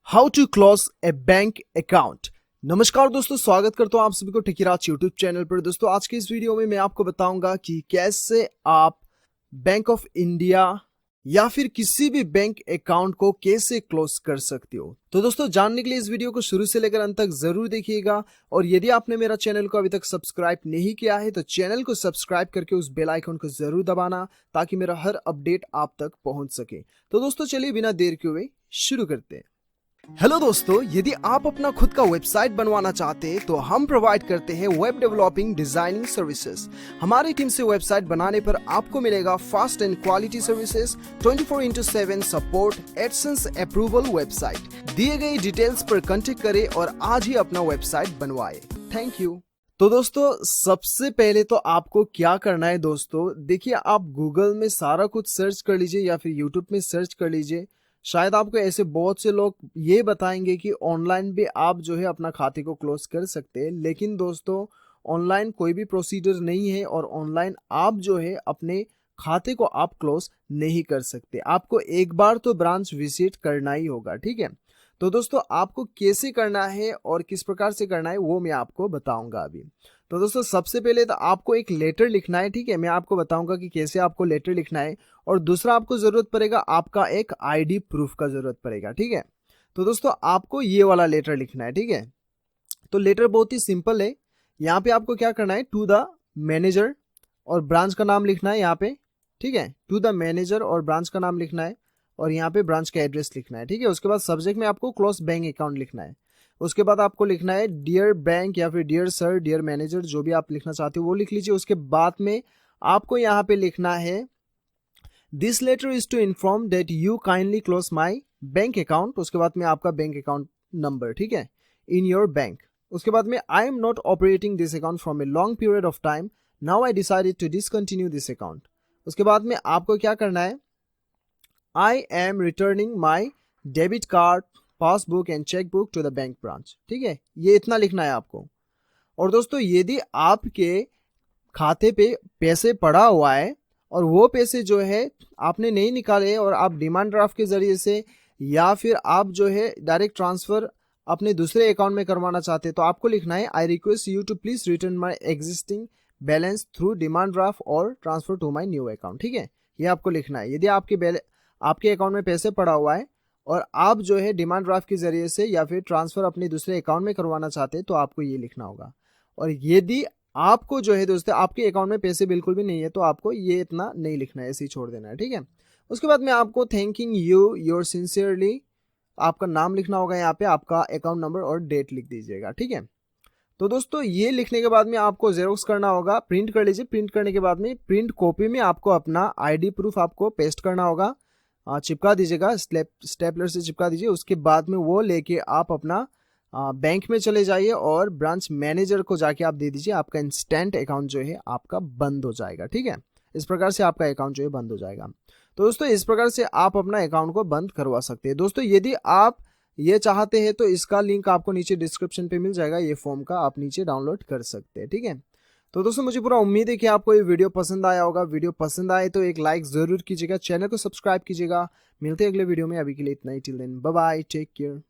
How to close a bank account. नमस्कार दोस्तों, स्वागत करता हूं आप सभी को टेकीराज यूट्यूब चैनल पर। दोस्तों आज के इस वीडियो में मैं आपको बताऊंगा कि कैसे आप बैंक ऑफ इंडिया या फिर किसी भी बैंक अकाउंट को कैसे क्लोज कर सकते हो। तो दोस्तों जानने के लिए इस वीडियो को शुरू से लेकर अंत तक जरूर देखिएगा। और यदि आपने मेरा चैनल को अभी तक सब्सक्राइब नहीं किया है तो चैनल को सब्सक्राइब करके उस बेल आइकन को जरूर दबाना ताकि मेरा हर अपडेट आप तक पहुंच सके। तो दोस्तों चलिए बिना देर के हुए शुरू करते हैं। हेलो दोस्तों, यदि आप अपना खुद का वेबसाइट बनवाना चाहते हैं तो हम प्रोवाइड करते हैं वेब डेवलपिंग डिजाइनिंग सर्विसेज। हमारी टीम से वेबसाइट बनाने पर आपको मिलेगा fast and quality services, 24/7 support, AdSense approval. Website दिए गए डिटेल्स पर कांटेक्ट करें और आज ही अपना वेबसाइट बनवाएं। Thank you. तो दोस्तों सबसे पहले तो आपको क्या करना है दोस्तों, देखिए आप गूगल में सारा कुछ सर्च कर लीजिए या फिर यूट्यूब में सर्च कर लीजिए। शायद आपको ऐसे बहुत से लोग ये बताएंगे कि ऑनलाइन भी आप जो है अपना खाते को क्लोज कर सकते हैं, लेकिन दोस्तों ऑनलाइन कोई भी प्रोसीजर नहीं है और ऑनलाइन आप जो है अपने खाते को आप क्लोज नहीं कर सकते। आपको एक बार तो ब्रांच विजिट करना ही होगा, ठीक है। तो दोस्तों आपको कैसे करना है और किस प्रकार से करना है वो मैं आपको बताऊंगा अभी। तो दोस्तों सबसे पहले तो आपको एक लेटर लिखना है, ठीक है। मैं आपको बताऊंगा कि कैसे आपको लेटर लिखना है। और दूसरा आपको जरूरत पड़ेगा आपका एक आईडी प्रूफ का जरूरत पड़ेगा, ठीक है। तो दोस्तों आपको ये वाला लेटर लिखना है, ठीक है। तो लेटर बहुत ही सिंपल है। यहाँ पे आपको क्या करना है, टू द मैनेजर और ब्रांच का नाम लिखना है यहाँ पे, ठीक है। टू द मैनेजर और ब्रांच का नाम लिखना है और यहाँ पे ब्रांच का एड्रेस लिखना है, ठीक है। उसके बाद सब्जेक्ट में आपको क्लोज बैंक अकाउंट लिखना है। उसके बाद आपको लिखना है डियर बैंक या फिर डियर सर, डियर मैनेजर, जो भी आप लिखना चाहते हो वो लिख लीजिए। उसके बाद में आपको यहाँ पे लिखना है this letter is to inform that you kindly close my bank account. उसके बाद में आपका बैंक अकाउंट नंबर, ठीक है, इन योर बैंक। उसके बाद में I am not operating this account from a long period of time, now I decided to discontinue this account. उसके बाद में आपको क्या करना है, I am returning my debit card, passbook and cheque book to the bank branch, ठीक है। ये इतना लिखना है आपको। और दोस्तों यदि आपके खाते पे पैसे पड़ा हुआ है और वो पैसे जो है आपने नहीं निकाले और आप डिमांड ड्राफ्ट के जरिए से या फिर आप जो है डायरेक्ट ट्रांसफर अपने दूसरे अकाउंट में करवाना चाहते हैं तो आपको लिखना है I request you to please return my existing balance through demand draft और transfer to my new account, ठीक है। ये आपको लिखना है। यदि आपके अकाउंट में पैसे पड़ा हुआ है और आप जो है डिमांड ड्राफ्ट के जरिए से या फिर ट्रांसफर अपने दूसरे अकाउंट में करवाना चाहते हैं तो आपको ये लिखना होगा। और यदि आपको जो है दोस्तों आपके अकाउंट में पैसे बिल्कुल भी नहीं है तो आपको ये इतना नहीं लिखना है, ऐसे ही छोड़ देना है, ठीक है। उसके बाद में आपको थैंकिंग यू योर सिंसियरली आपका नाम लिखना होगा, यहाँ पे आपका अकाउंट नंबर और डेट लिख दीजिएगा, ठीक है। तो दोस्तों ये लिखने के बाद में आपको जेरोक्स करना होगा, प्रिंट कर लीजिए। प्रिंट करने के बाद में प्रिंट कॉपी में आपको अपना आईडी प्रूफ आपको पेस्ट करना होगा, चिपका दीजिएगा, स्टेपलर से चिपका दीजिए। उसके बाद में वो लेके आप अपना बैंक में चले जाइए और ब्रांच मैनेजर को जाके आप दे दीजिए। आपका इंस्टेंट अकाउंट जो है आपका बंद हो जाएगा, ठीक है। इस प्रकार से आपका अकाउंट जो है बंद हो जाएगा। तो दोस्तों इस प्रकार से आप अपना अकाउंट को बंद करवा सकते हैं। दोस्तों यदि आप ये चाहते हैं तो इसका लिंक आपको नीचे डिस्क्रिप्शन पे मिल जाएगा, ये फॉर्म का आप नीचे डाउनलोड कर सकते हैं, ठीक है। तो दोस्तों मुझे पूरा उम्मीद है कि आपको ये वीडियो पसंद आया होगा। वीडियो पसंद आए तो एक लाइक जरूर कीजिएगा, चैनल को सब्सक्राइब कीजिएगा। मिलते हैं अगले वीडियो में, अभी के लिए इतना ही। Till then bye bye, take care.